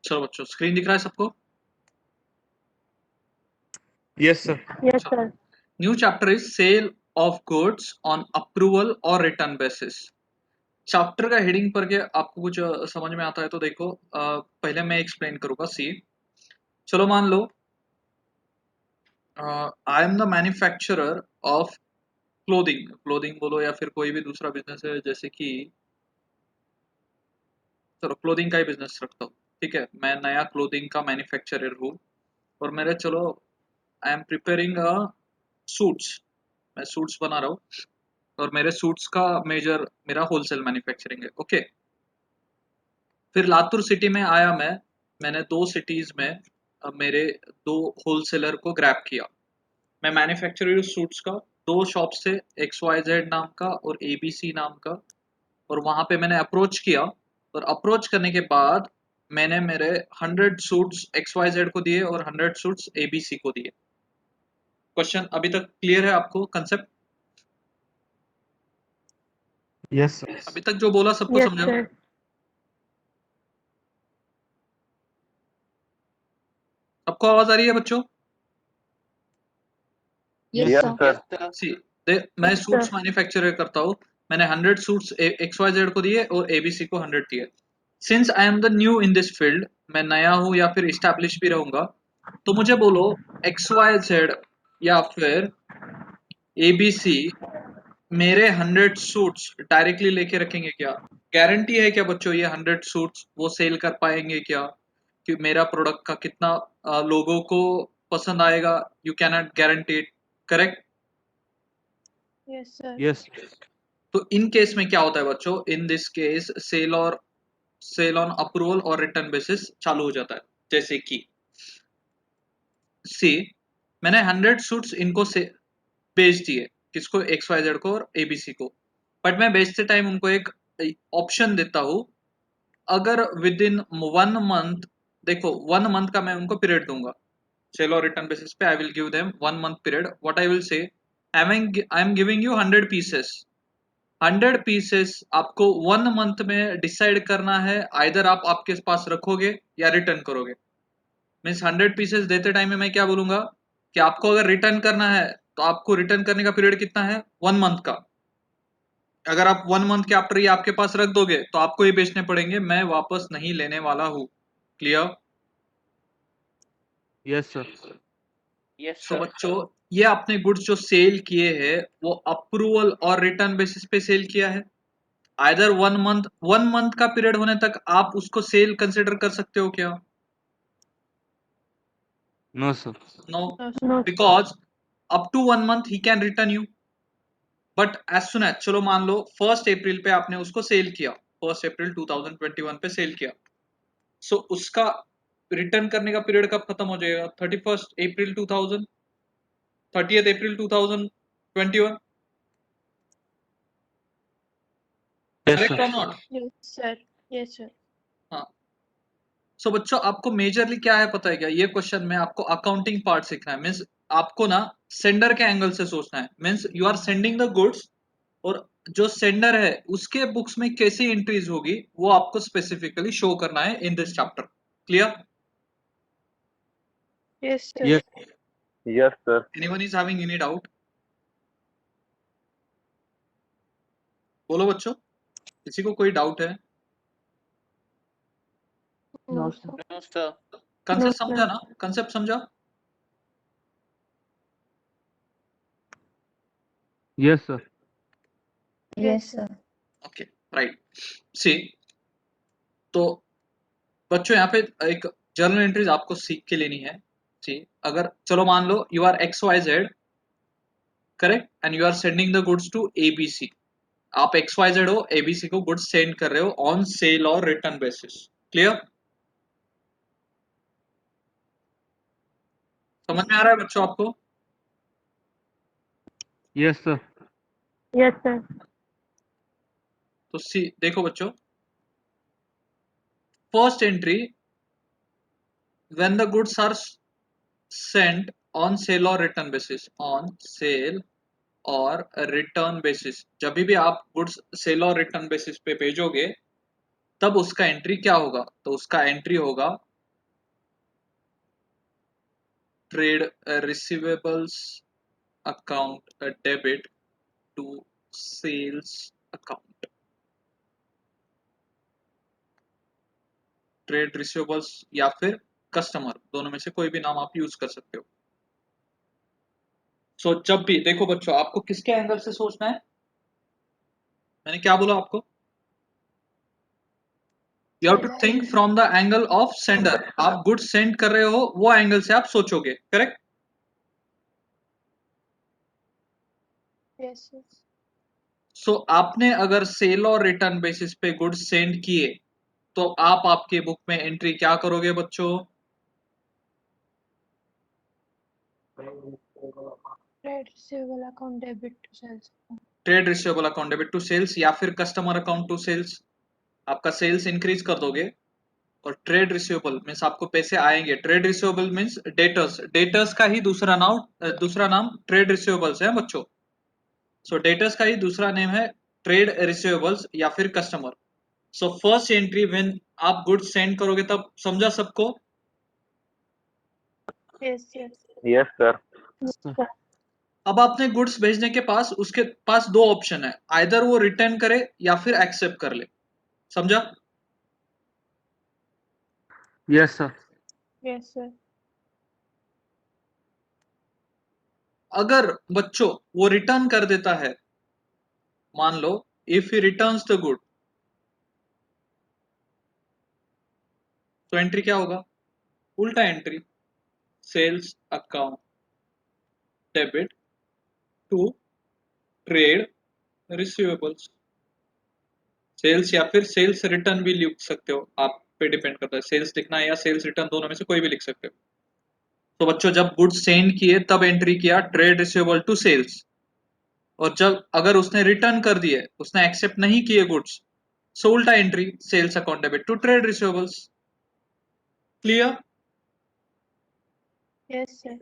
चलो बच्चों, स्क्रीन दिख रहा है सबको? Yes, sir. Yes, sir. New chapter is sale of goods on approval और रिटर्न बेसिस। चैप्टर का हेडिंग पढ़ के आपको कुछ समझ में आता है तो देखो, पहले मैं एक्सप्लेन करूंगा। सी, चलो मान लो I am the manufacturer of clothing. Clothing बोलो या फिर कोई भी दूसरा बिजनेस है, जैसे कि चलो क्लोथिंग का ही बिजनेस रखता हूँ। ठीक है, मैं नया क्लोथिंग का मैन्युफैक्चरर हूँ और मेरे चलो आई एम प्रिपेयरिंग सूट्स। मैं सूट्स बना रहा हूँ और मेरे सूट्स का मेजर मेरा होलसेल मैन्युफैक्चरिंग है। ओके, फिर लातूर सिटी में आया मैंने दो सिटीज में मेरे दो होलसेलर को ग्रैब किया। मैं मैन्युफैक्चरर सूट्स का दो शॉप से, XYZ नाम का और ABC नाम का, और वहां पे मैंने अप्रोच किया। और अप्रोच करने के बाद मैंने मेरे 100 सूट्स XYZ को दिए और 100 सूट्स ABC को दिए। क्वेश्चन अभी तक क्लियर है आपको कंसेप्ट? Yes, sir. अभी तक जो बोला सबको Yes, समझा? sir. सबको आवाज आ रही है बच्चों? Yes, Yes, sir. sir. सी, मैं Yes, सूट्स sir. मैन्युफैक्चर करता हूँ। मैंने 100 सूट्स XYZ को दिए और ABC को 100 दिए। Since I am the new in this field, मैं नया हूँ या फिर इस्टेब्लिश भी रहूंगा, तो मुझे बोलो XYZ या फिर ABC मेरे 100 सूट्स डायरेक्टली लेके रखेंगे क्या? गारंटी है क्या बच्चों ये 100 सूट्स वो सेल कर पाएंगे क्या? कि मेरा प्रोडक्ट का कितना लोगों को पसंद आएगा? You can not guarantee it, correct? Yes, sir. Yes. तो इन केस में क्या होता है बच्चों? In this case sale on approval और रिटर्न बेसिस चालू हो जाता है। जैसे कि सी, मैंने 100 सूट्स इनको से बेच दिए, किसको? XYZ को और ABC को। बट मैं बेचते टाइम उनको एक ऑप्शन देता हूँ, अगर विद इन 1 मंथ, देखो 1 मंथ का मैं उनको पीरियड दूंगा सेल और रिटर्न बेसिस पे। I will give them 1 month period. What I will say, I am giving you 100 pieces. 100 pieces आपको 1 मंथ में डिसाइड करना है, आइदर आप आपके पास रखोगे या रिटर्न करोगे। मीन्स 100 पीसेस देते टाइम में मैं क्या बोलूंगा कि आपको अगर रिटर्न करना है तो आपको रिटर्न करने का पीरियड कितना है? 1 मंथ का। अगर आप 1 मंथ के आफ्टर ये आपके पास रख दोगे तो आपको ये बेचने पड़ेंगे, मैं वापस नहीं लेने वाला हूँ। क्लियर? Yes, sir. तो बच्चों, ये आपने गुड्स जो सेल किए हैं वो अप्रूवल और रिटर्न बेसिस पे सेल किया है। आइदर 1 मंथ का पीरियड होने तक आप उसको सेल कंसिडर कर सकते हो क्या? No, sir. No, No, sir. Because up to 1 month he can return you. But as soon as, चलो मान लो 1 अप्रैल पे आपने उसको सेल किया, 1 अप्रैल 2021 पे सेल किया, सो उसका रिटर्न करने का पीरियड कब खत्म हो जाएगा? 31 अप्रैल 2000, 30 अप्रैल 2021। Yes, correct sir. और not? Yes, sir. Yes, sir. हाँ। सो बच्चों, आपको मेजरली क्या है पता है क्या? ये क्वेश्चन में आपको अकाउंटिंग पार्ट सीखना है। मीन्स आपको ना सेंडर के एंगल से सोचना है। Means you are sending the goods, और जो सेंडर है उसके बुक्स में कैसी एंट्रीज होगी वो आपको स्पेसिफिकली शो करना है in this chapter. Clear? Yes, sir. Yes. Yes, sir. Anyone is having any doubt? बोलो बच्चों, किसी को कोई डाउट है? No, sir. No, concept sir. समझा ना? कंसेप्ट समझा? Yes, sir. Yes, sir. Okay, right. See, तो बच्चों यहाँ पे एक जर्नल एंट्रीज आपको सीख के लेनी है। सी, अगर चलो मान लो you are XYZ, correct, and you are sending the goods to ABC। आप XYZ हो, ABC को गुड्स सेंड कर रहे हो ऑन सेल और रिटर्न बेसिस। क्लियर? समझ में आ रहा है बच्चों आपको? Yes, sir. Yes, sir. तो सी देखो बच्चों, first entry, when the goods are sent on sale और रिटर्न बेसिस, ऑन सेल और रिटर्न बेसिस, जब भी आप गुड्स सेल और रिटर्न बेसिस पे भेजोगे तब उसका एंट्री क्या होगा? तो उसका एंट्री होगा trade receivables account debit to sales account. Trade receivables या फिर कस्टमर, दोनों में से कोई भी नाम आप यूज कर सकते हो। सो जब भी देखो बच्चों, आपको किसके एंगल से सोचना है? मैंने क्या बोला आपको? You have to think from the angle of sender. आप गुड्स सेंड कर रहे हो, वो एंगल से आप सोचोगे, करेक्ट? Yes, sir. सो आपने अगर सेल और रिटर्न बेसिस पे गुड्स सेंड किए तो आप आपके बुक में एंट्री क्या करोगे बच्चों? Trade receivable account debit to sales. Trade receivable account debit to sales या फिर कस्टमर अकाउंट टू सेल्स। आपका सेल्स इंक्रीज कर दोगे और ट्रेड रिसीवेबल मीन्स आपको पैसे आएंगे। Trade receivable means debtors, debtors का ही दूसरा नाम ट्रेड रिसीवेबल्स है बच्चों। सो डेटर्स का ही दूसरा नेम है ट्रेड रिसीवेबल्स या फिर customer. So first entry when आप गुड्स सेंड करोगे तब, समझा सबको? Yes, yes. Yes, sir. Sir. अब आपने गुड्स भेजने के पास उसके पास दो ऑप्शन है, आइदर वो रिटर्न करे या फिर एक्सेप्ट कर ले। समझा? Yes, sir. Yes, sir. अगर बच्चों वो रिटर्न कर देता है, मान लो if he returns the good, तो एंट्री क्या होगा? उल्टा entry, sales account debit to trade receivables. Sales या फिर सेल्स रिटर्न भी लिख सकते हो, आप पे डिपेंड करता है, सेल्स लिखना है या सेल्स रिटर्न, दोनों में से कोई भी लिख सकते हो। तो बच्चों जब गुड्स सेंड किए तब एंट्री किया ट्रेड रिसीवेबल टू सेल्स, और जब अगर उसने रिटर्न कर दिए, उसने एक्सेप्ट नहीं किए गुड्स, सो उल्टा entry, sales account debit to trade receivables. Clear? Yes, sir.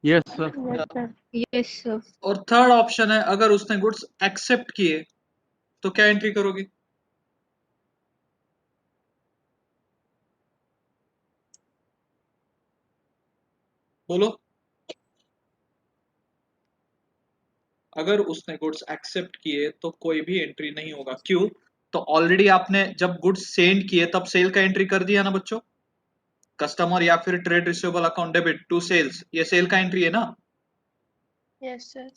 Yes, sir. Yes, sir. Yes, sir. और थर्ड ऑप्शन है, अगर उसने गुड्स एक्सेप्ट किए तो क्या एंट्री करोगे? बोलो। अगर उसने गुड्स एक्सेप्ट किए तो कोई भी एंट्री नहीं होगा। क्यों? तो ऑलरेडी आपने जब गुड्स सेंड किए तब सेल का एंट्री कर दिया ना बच्चों। कस्टमर या फिर trade receivable account debit to sales, ये सेल का एंट्री है ना। Yes, sir.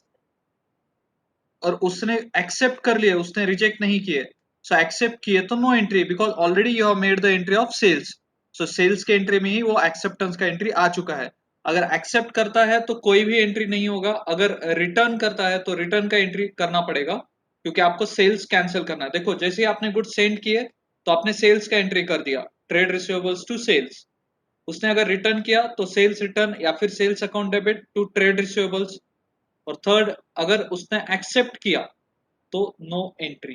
और उसने एक्सेप्ट कर लिए, उसने रिजेक्ट नहीं किए। सो एक्सेप्ट किए तो no entry, because already you have made the entry of sales. So sales के एंट्री में ही वो एक्सेप्टेंस का एंट्री आ चुका है। अगर एक्सेप्ट करता है तो कोई भी एंट्री नहीं होगा, अगर रिटर्न करता है तो रिटर्न का एंट्री करना पड़ेगा, क्योंकि आपको सेल्स कैंसिल करना है। देखो जैसे ही आपने गुड्स सेंड किए तो आपने सेल्स का एंट्री कर दिया, ट्रेड रिसीवेबल्स टू सेल्स। उसने अगर रिटर्न किया तो सेल्स रिटर्न या फिर sales account debit to trade receivables. और थर्ड, अगर उसने एक्सेप्ट किया तो no entry.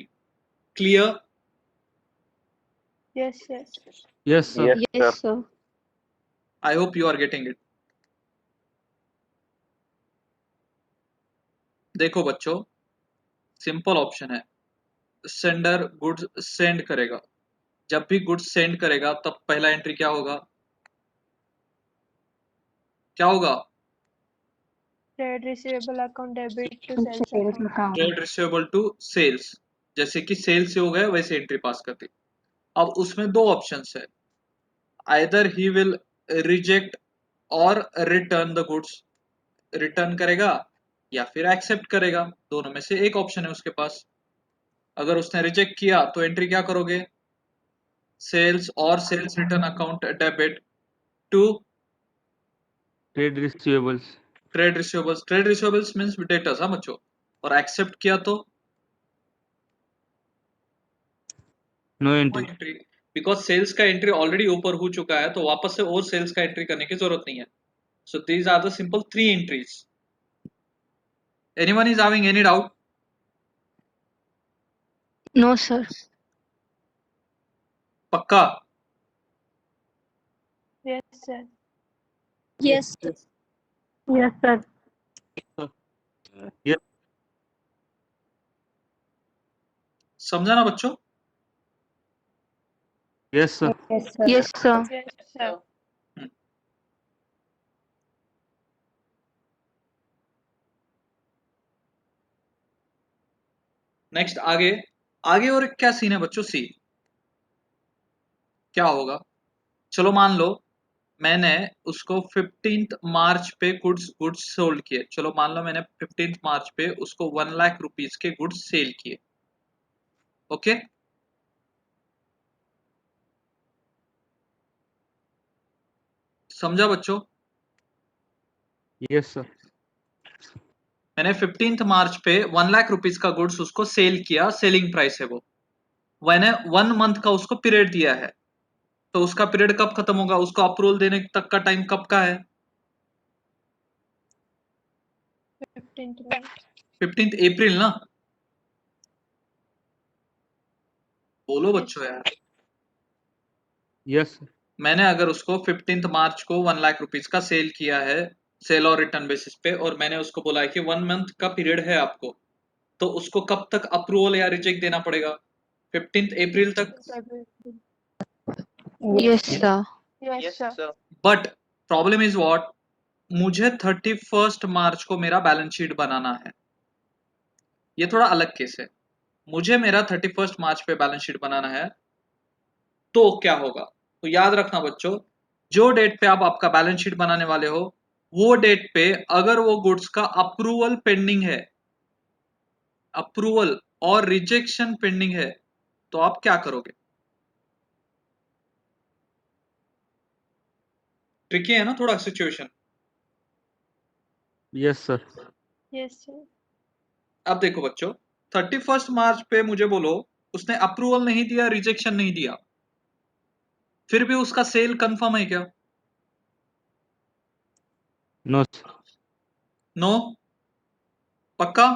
Clear? Yes, yes. Yes, sir. Yes, sir. Yes, sir. I hope you are getting it. देखो बच्चों, सिंपल ऑप्शन है, सेंडर गुड्स सेंड करेगा, जब भी गुड्स सेंड करेगा तब पहला एंट्री क्या होगा? क्या होगा? Trade receivable account debit to sales account. Trade receivable to sales, जैसे कि सेल्स से हो गया वैसे एंट्री पास कर दी। अब उसमें दो ऑप्शंस है, आइदर ही विल रिजेक्ट और रिटर्न द गुड्स, रिटर्न करेगा या फिर एक्सेप्ट करेगा, दोनों में से एक ऑप्शन है उसके पास। अगर उसने रिजेक्ट किया तो एंट्री क्या करोगे? सेल्स और sales return account debit to Trade receivables. Trade receivables. Trade receivables means debtors, हाँ बच्चों। और एक्सेप्ट किया तो No no entry. Entry, because sales का एंट्री ऑलरेडी ऊपर हो चुका है, तो वापस से और सेल्स का एंट्री करने की जरूरत नहीं है। So these are the simple 3 entries. Anyone is having any doubt? No, sir. पक्का? Yes, sir. Yes, sir. Yes, sir. Yes, समझा ना बच्चों? yes, sir. Yes, sir. Yes, sir. Yes, sir. Next आगे आगे और क्या सीन है बच्चों, सी क्या होगा। चलो मान लो मैंने उसको 15th मार्च पे गुड्स सोल्ड किए। चलो मान लो मैंने 15th मार्च पे उसको 1 लाख रुपीज के गुड्स सेल किए। ओके, समझा बच्चों। Yes, sir. मैंने 15th मार्च पे 1 लाख रुपीज का गुड्स उसको सेल किया, सेलिंग प्राइस है वो। मैंने 1 मंथ का उसको पीरियड दिया है, तो उसका पीरियड कब खत्म होगा, उसको अप्रूवल देने तक का टाइम कब का है? 15th May. 15th अप्रैल ना, बोलो Yes, बच्चों sir. यार। Yes, sir. मैंने अगर उसको 15th मार्च को 1 लाख रुपीज का सेल किया है, सेल और रिटर्न बेसिस पे, और मैंने उसको बोला है कि 1 मंथ का पीरियड है आपको, तो उसको कब तक अप्रूवल या रिजेक्ट देना पड़ेगा? 15th अप्रैल तक। 15th April. Yes, sir. Yes, sir. But problem is what, मुझे 31st मार्च को मेरा बैलेंस शीट बनाना है। ये थोड़ा अलग केस है। मुझे मेरा 31st मार्च पे बैलेंस शीट बनाना है, तो क्या होगा? तो याद रखना बच्चों, जो डेट पे आप आपका बैलेंस शीट बनाने वाले हो, वो डेट पे अगर वो गुड्स का अप्रूवल पेंडिंग है, अप्रूवल और रिजेक्शन पेंडिंग है, तो आप क्या करोगे? ट्रिकी है ना थोड़ा situation. Yes, sir. Yes, sir. अब देखो बच्चों, 31st मार्च पे मुझे बोलो उसने अप्रूवल नहीं दिया, रिजेक्शन नहीं दिया, फिर भी उसका सेल कंफर्म है क्या? No, sir. नो, पक्का?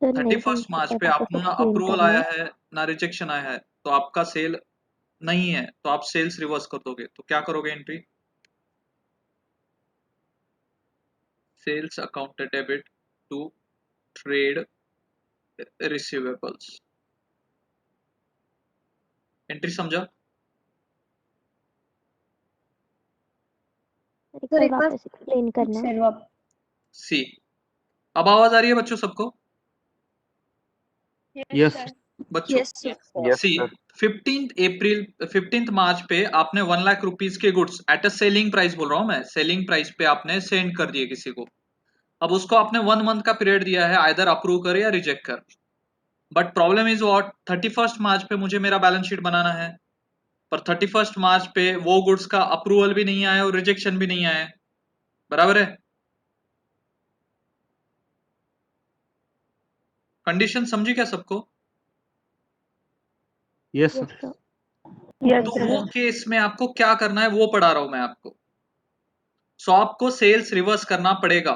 सर नहीं 31st मार्च पे पता तो आपका ना एक्सप्लेन अप्रूवल करना। आया है ना रिजेक्शन आया है, तो आपका सेल नहीं है, तो आप सेल्स रिवर्स कर दोगे। तो क्या करोगे? Entry sales account debit to trade receivables. Entry समझा? एक बार वापस एक्सप्लेन करना। सी, अब आवाज आ रही है बच्चों सबको? Yes, Yes, sir. बच्चों Yes, sir. सी, 15th मार्च पे आपने 1 लाख रुपीज के goods at a selling price, बोल रहा हूं मैं, सेलिंग प्राइस पे आपने सेंड कर दिए किसी को। अब उसको आपने 1 मंथ का पीरियड दिया है, आइदर अप्रूव कर या रिजेक्ट कर। But problem is what, 31st मार्च पे मुझे मेरा बैलेंस शीट बनाना है, पर 31st मार्च पे वो गुड्स का अप्रूवल भी नहीं आया और रिजेक्शन भी नहीं आया। बराबर है? कंडीशन समझी क्या सबको? yes, Yes, sir. sir. Yes, तो sir. वो केस में आपको क्या करना है वो पढ़ा रहा हूं मैं आपको। सो आपको सेल्स रिवर्स करना पड़ेगा।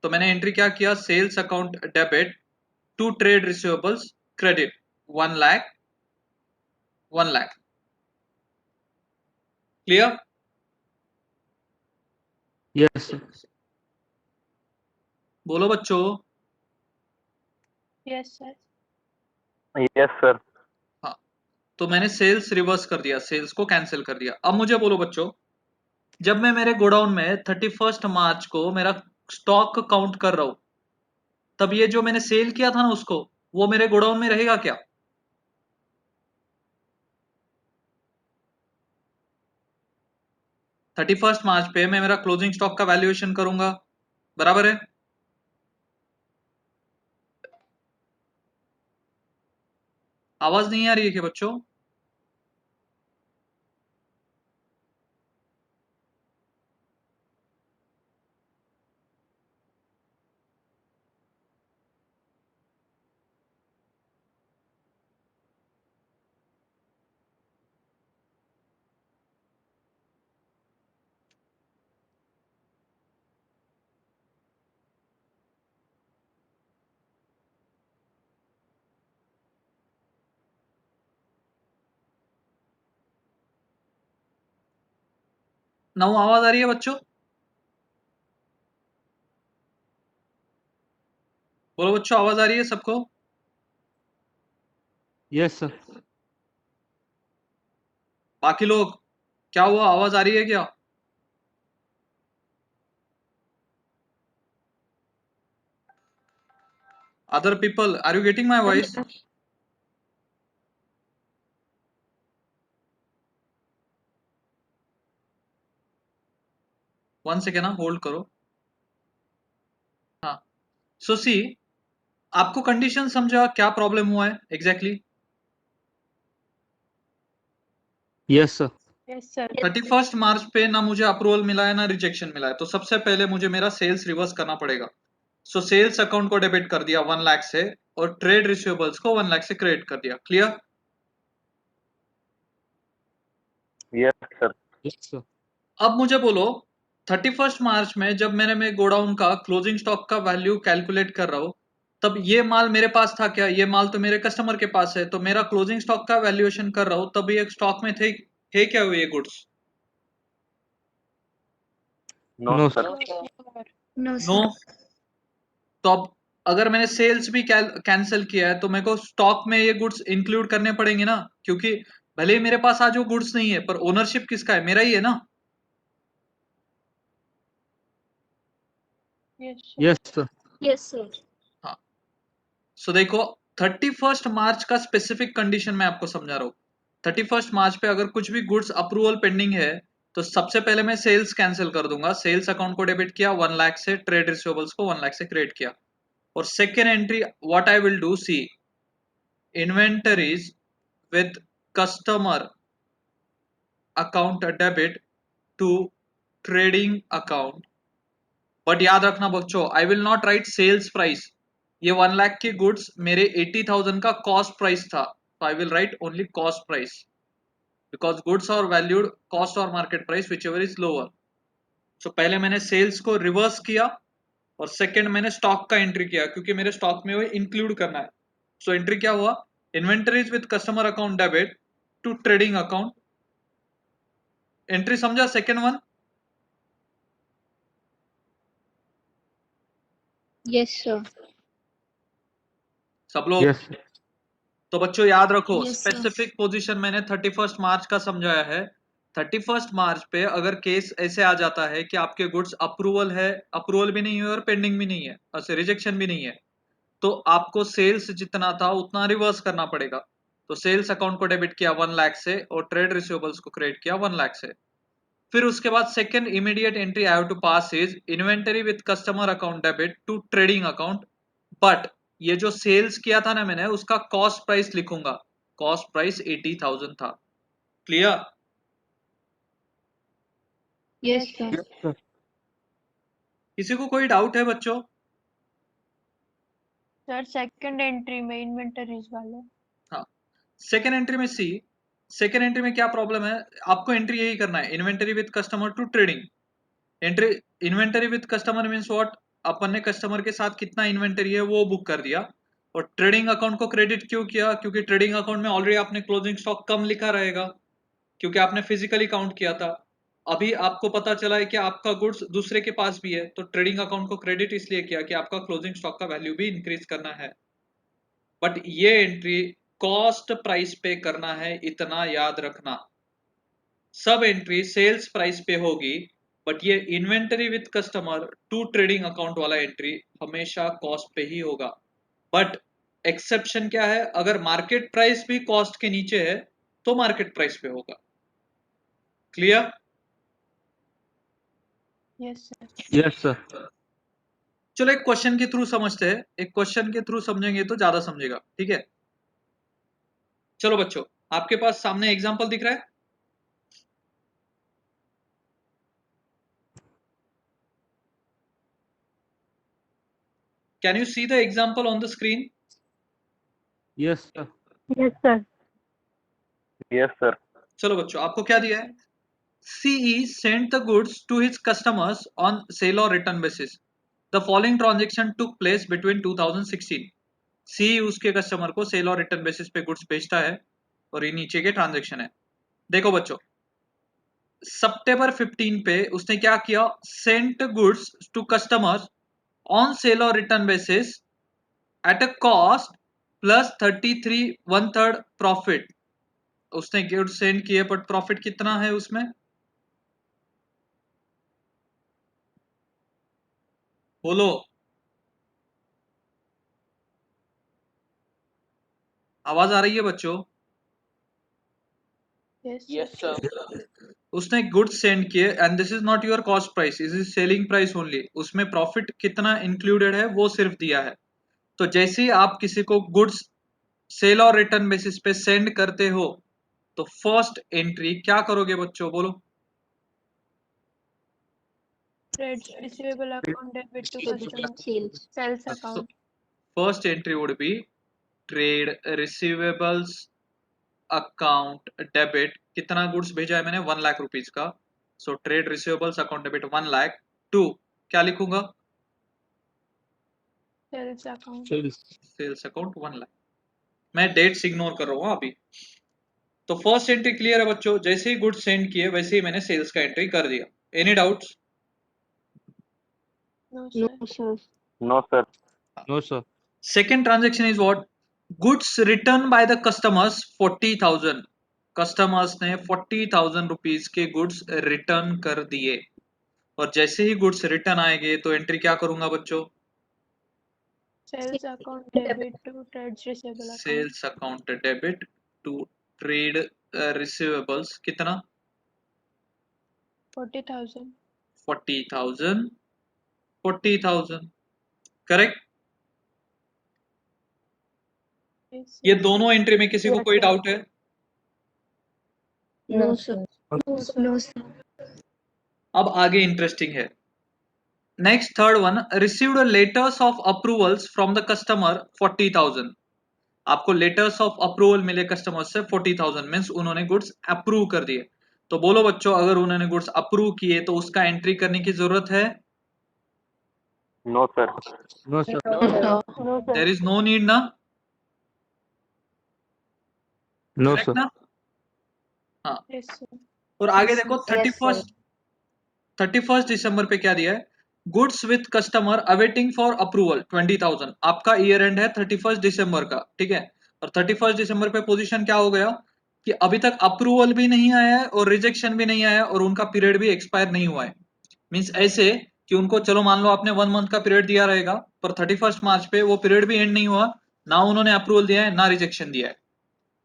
तो मैंने एंट्री क्या किया, sales account debit to trade receivables credit 1 lakh, 1 lakh. Clear? Yes, sir. बोलो बच्चों। Yes, sir. Yes sir. हाँ, तो मैंने सेल्स रिवर्स कर दिया, सेल्स को कैंसिल कर दिया। अब मुझे बोलो बच्चों, जब मैं मेरे गोडाउन में 31st मार्च को मेरा स्टॉक काउंट कर रहा हूं, तब ये जो मैंने सेल किया था ना उसको, वो मेरे गोडाउन में रहेगा क्या? थर्टी फर्स्ट मार्च पे मैं मेरा क्लोजिंग स्टॉक का वैल्यूएशन करूंगा, बराबर है? आवाज नहीं आ रही है क्या बच्चों? ना आवाज आ रही है बच्चों? बोलो बच्चों, आवाज आ रही है सबको? Yes, sir. बाकी लोग, क्या हुआ, आवाज आ रही है क्या? Other people, are you getting my voice? One second, hold करो. हाँ, सो सी, आपको कंडीशन समझा क्या प्रॉब्लम हुआ है exactly? Yes, sir. Yes, sir. 31 मार्च पे ना मुझे अप्रूवल मिला है ना रिजेक्शन मिला है, तो सबसे पहले मुझे मेरा सेल्स रिवर्स करना पड़ेगा. सो सेल्स अकाउंट को डेबिट कर दिया 1 लाख से और ट्रेड रिसीवेबल्स को 1 लाख से क्रेडिट कर दिया. Clear? Yes, sir. Yes, sir. अब मुझे बोलो 31 मार्च में जब मैं गोडाउन का क्लोजिंग स्टॉक का वैल्यू कैलकुलेट कर रहा हूँ, तब ये माल मेरे पास था क्या? ये माल तो मेरे कस्टमर के पास है, तो मेरा क्लोजिंग स्टॉक का वैल्यूएशन कर रहा हूँ, तब ये स्टॉक में थे क्या ये goods? No, No, sir. No, no. तो अब अगर मैंने सेल्स भी कैंसिल किया है तो मेरे को स्टॉक में ये गुड्स इंक्लूड करने पड़ेंगे ना, क्योंकि भले ही मेरे पास आज वो गुड्स नहीं है, पर ओनरशिप किसका है? मेरा ही है ना. Yes, sir. yes, sir. Yes, sir. हाँ, सो देखो 31 मार्च का स्पेसिफिक कंडीशन मैं आपको समझा रहा हूँ. 31 मार्च पे अगर कुछ भी गुड्स अप्रूवल पेंडिंग है तो सबसे पहले मैं सेल्स कैंसिल कर दूंगा. सेल्स अकाउंट को डेबिट किया 1 लाख से, ट्रेड रिसीवेबल्स को 1 लाख से क्रेडिट किया. और second entry what I will do, see, inventories with customer account debit to trading account. But याद रखना बच्चों, I will not write sales price. ये 1 लाख के गुड्स मेरे 80,000 का कॉस्ट प्राइस था, तो I will write only cost price, because goods are valued cost or market price whichever is lower. So पहले मैंने सेल्स को रिवर्स किया और सेकंड मैंने स्टॉक का एंट्री किया, क्योंकि मेरे स्टॉक में वो इंक्लूड करना है. सो एंट्री क्या हुआ? Inventories with customer account debit to trading account. Entry समझा सेकंड वन? Yes, sir. सब लोग? Yes, sir. तो बच्चों याद रखो, Yes, sir. स्पेसिफिक पोजीशन मैंने 31 मार्च का समझाया है. 31 मार्च पे अगर केस ऐसे आ जाता है कि आपके गुड्स अप्रूवल है, अप्रूवल भी नहीं है और पेंडिंग भी नहीं है, ऐसे रिजेक्शन भी नहीं है, तो आपको सेल्स जितना था उतना रिवर्स करना पड़ेगा. तो सेल्स अकाउंट को डेबिट किया 1 लाख से और ट्रेड रिसीवेबल्स को क्रेडिट किया 1 लाख से. फिर उसके बाद second immediate entry I have to pass is inventory with customer account debit to trading account. But ये जो सेल्स किया था ना मैंने, उसका कॉस्ट प्राइस लिखूंगा. कॉस्ट प्राइस 80,000 था. Clear? Yes, sir. Yes, sir. किसी को कोई डाउट है बच्चों? Sir, second entry में inventories वाले. हाँ, सेकेंड एंट्री में सी, सेकेंड एंट्री में क्या प्रॉब्लम है? आपको एंट्री यही करना है, inventory with customer to trading. Entry inventory with customer means what? अपन ने कस्टमर के साथ कितना इन्वेंटरी है वो बुक कर दिया. और ट्रेडिंग अकाउंट को क्रेडिट क्यों किया? क्योंकि ट्रेडिंग अकाउंट में ऑलरेडी आपने क्लोजिंग स्टॉक कम लिखा रहेगा, क्योंकि आपने फिजिकली काउंट किया था. अभी आपको पता चला है कि आपका गुड्स दूसरे के पास भी है, तो ट्रेडिंग अकाउंट को क्रेडिट इसलिए किया कि आपका क्लोजिंग स्टॉक का वैल्यू भी इंक्रीज करना है. बट ये एंट्री कॉस्ट प्राइस पे करना है, इतना याद रखना. सब एंट्री सेल्स प्राइस पे होगी, बट ये inventory with customer to trading account वाला एंट्री हमेशा कॉस्ट पे ही होगा. बट एक्सेप्शन क्या है? अगर मार्केट प्राइस भी कॉस्ट के नीचे है तो मार्केट प्राइस पे होगा. Clear? Yes, sir. Yes, sir. चलो एक क्वेश्चन के थ्रू समझते हैं, एक क्वेश्चन के थ्रू समझेंगे तो ज्यादा समझेगा. ठीक है, चलो बच्चों, आपके पास सामने एग्जांपल दिख रहा है? Can you see the example on the screen? Yes, sir. Yes, sir. Yes, sir. चलो बच्चों, आपको क्या दिया है? CE sent the goods to his customers on sale or return basis. The following transaction took place between 2016. CE उसके customer को cell और return basis पे गुड्स बेचता है और ये नीचे के ट्रांजेक्शन है. देखो बच्चों, सितंबर 15 पे उसने क्या किया? Sent goods to customers on sale और return basis at a cost plus 33 1/3 profit. उसने गुड्स सेंड किए, बट प्रॉफिट कितना है उसमें? बोलो. आवाज आ रही है बच्चों? Yes, sir. उसने गुड्स सेंड किए and this is not your cost price, is is selling price only. उसमें प्रॉफिट कितना इंक्लूडेड है वो सिर्फ दिया है। तो जैसे ही आप किसी को गुड्स सेल और रिटर्न बेसिस पे सेंड करते हो तो फर्स्ट एंट्री क्या करोगे बच्चों, बोलो? Trade receivable account debit to customer. Sales. Sales So account. first entry would be trade receivables account debit। कितना गुड्स भेजा है मैंने? 1 लाख रुपीज का। So trade receivables account debit 1 lakh to, क्या लिखूंगा? Sales account. Sales. Sales account 1 lakh. मैं dates ignore कर रहा हूँ अभी। तो फर्स्ट एंट्री क्लियर है बच्चों? जैसे ही गुड्स सेंड किए वैसे ही मैंने सेल्स का एंट्री कर दिया। Any doubts? No, No, sir. sir. No, sir. No, sir. Second transaction is what? Goods returned by the customers 40,000। Customers ने 40,000 रुपीज के गुड्स रिटर्न कर दिए। और जैसे ही गुड्स रिटर्न आएंगे तो एंट्री क्या करूंगा बच्चों? Sales account debit to trade receivable account. Sales account debit to trade receivables. कितना? 40,000. 40,000। 40,000 करेक्ट। Yes, sir. ये दोनों एंट्री में किसी को कोई डाउट है? No, sir. No, sir. अब आगे इंटरेस्टिंग है। Next third one, received letters of approvals from the customer 40,000। आपको लेटर्स ऑफ अप्रूवल मिले कस्टमर से 40,000 मीन्स उन्होंने गुड्स अप्रूव कर दिए। तो बोलो बच्चों, अगर उन्होंने गुड्स अप्रूव किए तो उसका एंट्री करने की जरूरत है? No, sir. No, sir. No, sir. No, sir. There is no need ना? No, correct sir. ना? हाँ। Yes, sir. और आगे देखो 31 दिसंबर पे क्या दिया है? Goods with customer awaiting for approval 20,000। आपका ईयर एंड है 31 दिसंबर का, ठीक है? और 31 दिसंबर पे पोजीशन क्या हो गया कि अभी तक अप्रूवल भी नहीं आया है और रिजेक्शन भी नहीं आया है और उनका पीरियड भी एक्सपायर नहीं हुआ है। मींस ऐसे कि उनको, चलो मान लो आपने 1 मंथ का पीरियड दिया रहेगा पर 31 मार्च पे वो पीरियड भी एंड नहीं हुआ, ना उन्होंने अप्रूवल दिया है ना रिजेक्शन दिया है।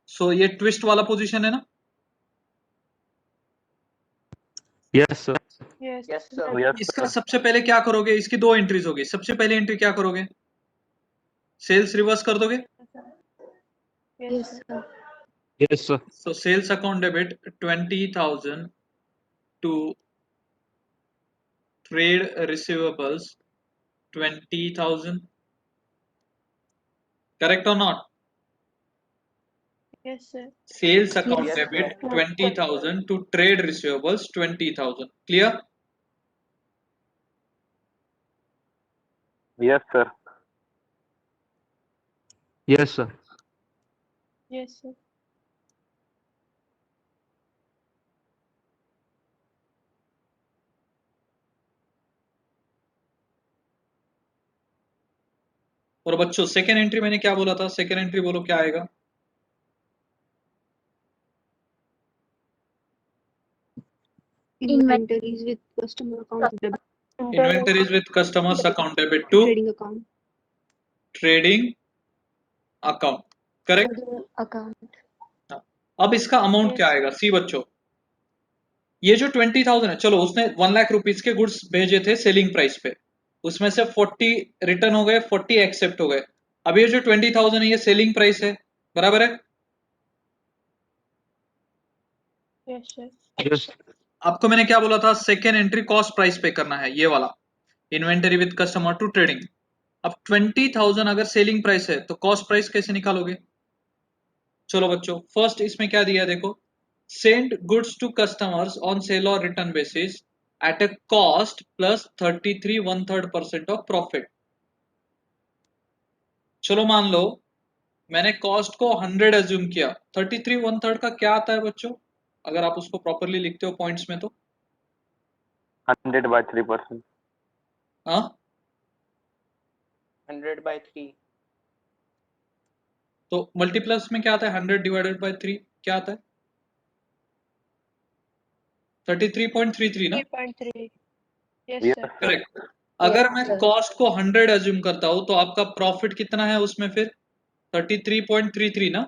सो ये ट्विस्ट वाला पोजीशन है ना? Yes, sir. Yes, Yes, sir. इसका सबसे पहले क्या करोगे? इसकी दो एंट्रीज होगी। सबसे पहले एंट्री क्या करोगे? सेल्स रिवर्स कर दोगे। Yes, Yes, sir. sir. Yes, sir. So sales account debit 20,000 to trade receivables 20,000. Correct or not? Yes, sir. Sales account Yes, debit 20,000 to trade receivables 20,000. Clear? Yes, sir. Yes, sir. Yes, sir. और बच्चों second entry मैंने क्या बोला था? Second entry बोलो क्या आएगा? Inventories with customer account debit. Inventories with customers account debit to Trading account. trading account. Correct? Trading account. अब इसका अमाउंट Yes, क्या आएगा? सी बच्चों, ये जो 20,000 है, चलो उसने 1 लाख रुपीज के गुड्स भेजे थे सेलिंग प्राइस पे, उसमें से 40 रिटर्न हो गए, 40 एक्सेप्ट हो गए। अब ये जो 20,000 है ये सेलिंग प्राइस है, बराबर है? yes, sir. Yes. आपको मैंने क्या बोला था? सेकेंड एंट्री कॉस्ट प्राइस पे करना है, ये वाला inventory with customer to trading. अब 20,000 अगर सेलिंग प्राइस है तो कॉस्ट प्राइस कैसे निकालोगे? चलो बच्चों, फर्स्ट इसमें क्या दिया है देखो, send goods to customers on sale और return basis at a cost plus 33 1/3% of profit. चलो मान लो मैंने कॉस्ट को 100 एज्यूम किया, 33 1/3 का क्या आता है बच्चों अगर आप उसको प्रॉपरली लिखते हो पॉइंट्स में? तो 100 by 3%. हाँ 100 by 3. तो मल्टीप्लस में क्या आता है? 100 डिवाइडेड बाय 3 क्या आता है? 33.33 ना? 3.3. Yes, Yes, sir. sir. Correct. अगर मैं कॉस्ट को 100 एज्यूम करता हूं तो आपका प्रॉफिट कितना है उसमें फिर? 33.33 ना?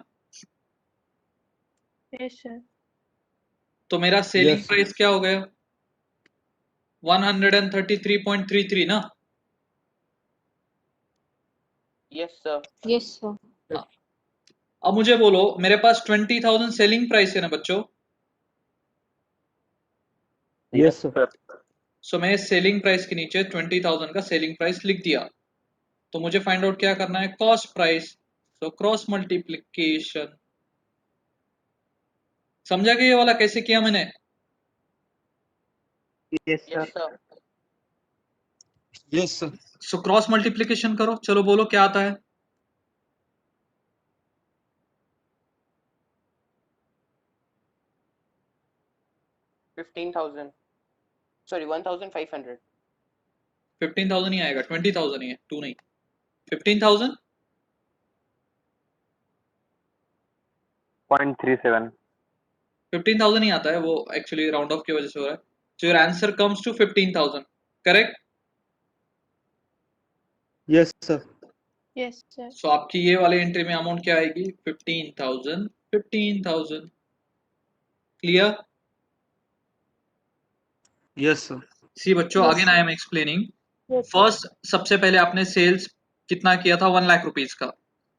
Yes, sir. तो मेरा सेलिंग Yes. प्राइस क्या हो गया? 133.33 ना? Yes, sir. Yes, sir. हाँ। अब मुझे बोलो, मेरे पास 20,000 सेलिंग प्राइस है ना बच्चों? Yes, sir. सो मैं सेलिंग प्राइस के नीचे 20,000 का सेलिंग प्राइस लिख दिया। तो मुझे फाइंड आउट क्या करना है? Cost price. So cross multiplication. समझा कि ये वाला कैसे किया मैंने? Yes, sir. Yes, sir. So cross multiplication करो। चलो बोलो क्या आता है? 15,000. Sorry, 1,500. 15,000 ही आएगा, 20,000 ही है, 2 नहीं। 15,000 0.37. 15,000 ही आता है, वो एक्चुअली राउंड ऑफ की वजह से हो रहा है। So your answer comes to 15,000, correct? Yes, sir. Yes, sir. So आपकी ये वाले एंट्री में अमाउंट क्या आएगी? 15,000, 15,000। क्लियर? Yes, sir. सी बच्चों, Yes, again sir. I am explaining. Yes, sir. First, सबसे पहले आपने सेल्स कितना किया था? 1 लाख रुपीज का।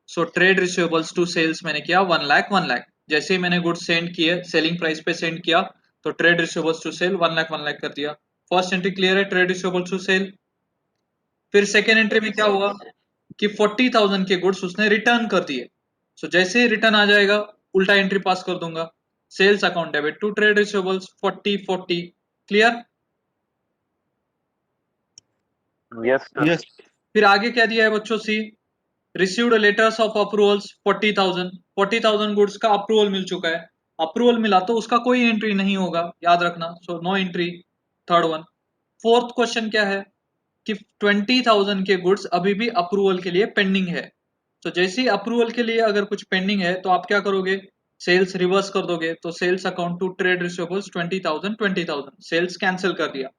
So trade receivables to sales मैंने किया 1 लाख 1 लाख। जैसे ही मैंने गुड्स सेंड किए, सेलिंग प्राइस पे सेंड किया, तो trade receivables to sale 1 lakh 1 lakh कर दिया। फर्स्ट एंट्री क्लियर है, ट्रेड रिसीवेबल्स टू सेल। फिर सेकेंड एंट्री में क्या हुआ कि 40,000 के गुड्स उसने रिटर्न कर दिए। सो जैसे ही रिटर्न आ जाएगा, उल्टा एंट्री पास कर दूंगा, sales account debit to trade receivables 40 clear? Yes, sir. Yes. फिर आगे क्या दिया है बच्चों? See, received letters of approvals 40,000 goods का अप्रूवल मिल चुका है। अप्रूवल मिला तो उसका कोई एंट्री नहीं होगा, याद रखना। So no entry, third one. Fourth question क्या है कि 20,000 के गुड्स अभी भी अप्रूवल के लिए पेंडिंग है। तो जैसे ही अप्रूवल के लिए अगर कुछ पेंडिंग है तो आप क्या करोगे? सेल्स रिवर्स कर दोगे। तो sales account to trade receivables 20,000 sales cancel कर दिया।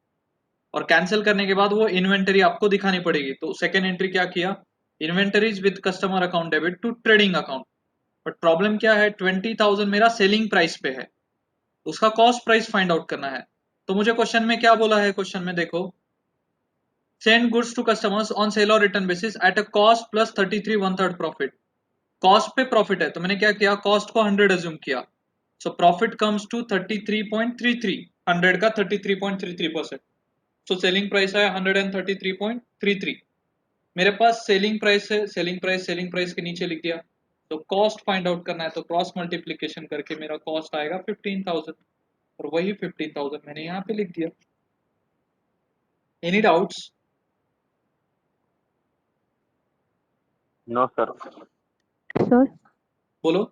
और कैंसिल करने के बाद वो इन्वेंटरी आपको दिखानी पड़ेगी। तो सेकेंड एंट्री क्या किया? Inventories with customer account debit to trading account. But problem क्या है? 20,000 मेरा सेलिंग प्राइस पे है, उसका कॉस्ट प्राइस फाइंड आउट करना है। तो मुझे क्वेश्चन में क्या बोला है? क्वेश्चन में देखो, send goods to customers on sale और return basis at a cost plus 33 1/3 profit. Cost पे प्रॉफिट है, तो मैंने क्या किया? कॉस्ट को 100 अज्यूम किया। सो प्रॉफिट कम्स टू 33.33, 100 का 33.33%। सो सेलिंग प्राइस है 133.33। मेरे पास सेलिंग प्राइस है, सेलिंग प्राइस के नीचे लिख दिया। तो कॉस्ट फाइंड आउट करना है, तो क्रॉस मल्टीप्लिकेशन करके मेरा कॉस्ट आएगा 15,000, और वही 15,000 मैंने यहाँ पे लिख दिया। Any doubts? No, sir. Sir, बोलो।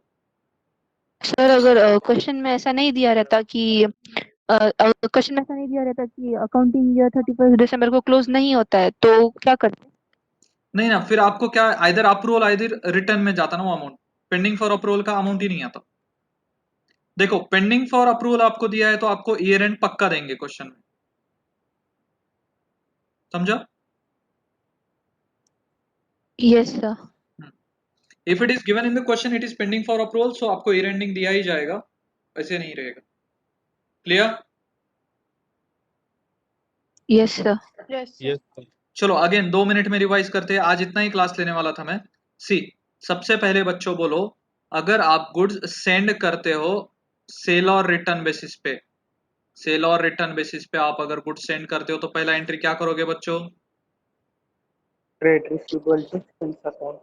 सर अगर क्वेश्चन में ऐसा नहीं दिया रहता कि क्वेश्चन में ऐसा नहीं दिया रहता कि अकाउंटिंग ईयर 31 दिसंबर को क्लोज नहीं होता है तो क्या करते? नहीं ना, फिर आपको क्या, आइदर अप्रूवल आइदर रिटर्न में जाता ना वो अमाउंट। पेंडिंग फॉर अप्रूवल का अमाउंट ही नहीं आता। देखो, पेंडिंग फॉर अप्रूवल आपको दिया है तो आपको ईयर एंड पक्का देंगे क्वेश्चन में, समझा? Yes sir. If it is given in the question it is pending for approval, so आपको ईयर एंडिंग दिया ही जाएगा, ऐसे नहीं रहेगा। Clear? Yes sir. Yes, sir. Yes, sir. चलो अगेन 2 मिनट में रिवाइज करते हैं, आज इतना ही क्लास लेने वाला था मैं। सी, सबसे पहले बच्चों बोलो, अगर आप गुड्स सेंड करते हो सेल और रिटर्न बेसिस पे, सेल और रिटर्न बेसिस पे आप अगर गुड्स सेंड करते हो तो पहला एंट्री क्या करोगे बच्चों? Trade receivable to sales account.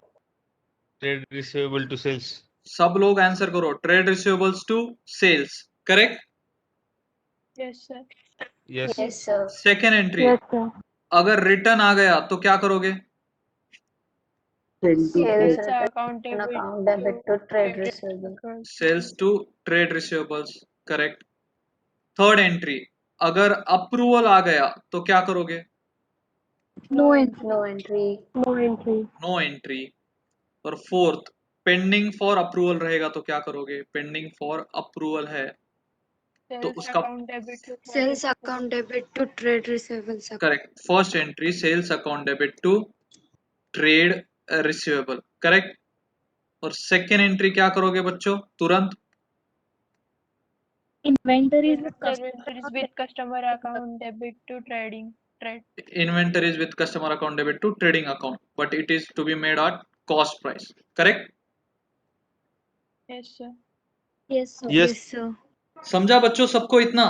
Trade receivable to sales. सब लोग आंसर करो, trade receivables to sales, correct? Yes, sir. Yes. Yes sir. Second entry, yes sir. अगर रिटर्न आ गया तो क्या करोगे? Sale to Sales Sales trade. account debit account debit to trade credit receivable. account. Sales to trade receivables, correct. Third entry, अगर approval आ गया तो क्या करोगे? No entry. No entry. No entry. No entry. और फोर्थ, पेंडिंग फॉर अप्रूवल रहेगा तो क्या करोगे? पेंडिंग फॉर अप्रूवल है तो Sales उसका, account debit to sales credit account debit to trade receivables. Correct. First entry sales account debit to trade receivable, correct. और second entry क्या करोगे बच्चों तुरंत? Inventories with customer account debit to trading. Inventories with customer account debit to trading account, but it is to be made at cost price. Correct? Yes, sir. Yes, sir. Yes. Yes, sir. समझा बच्चों सबको इतना?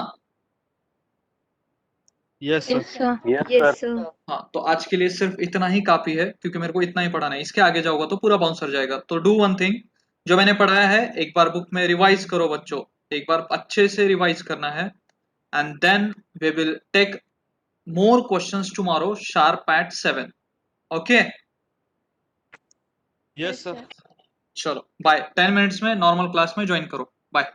Yes, sir. Yes, sir. Yes, Yes, sir. sir. हाँ, तो आज के लिए सिर्फ इतना ही काफी है, क्योंकि मेरे को इतना ही पढ़ाना है। इसके आगे जाऊंगा तो पूरा बाउंसर जाएगा। तो डू वन थिंग, जो मैंने पढ़ाया है एक बार बुक में रिवाइज करो बच्चों, एक बार अच्छे से रिवाइज करना है, and then we will take more questions tomorrow sharp at 7। Okay, Yes, sir. चलो बाय। 10 मिनट्स में नॉर्मल क्लास में ज्वाइन करो। बाय।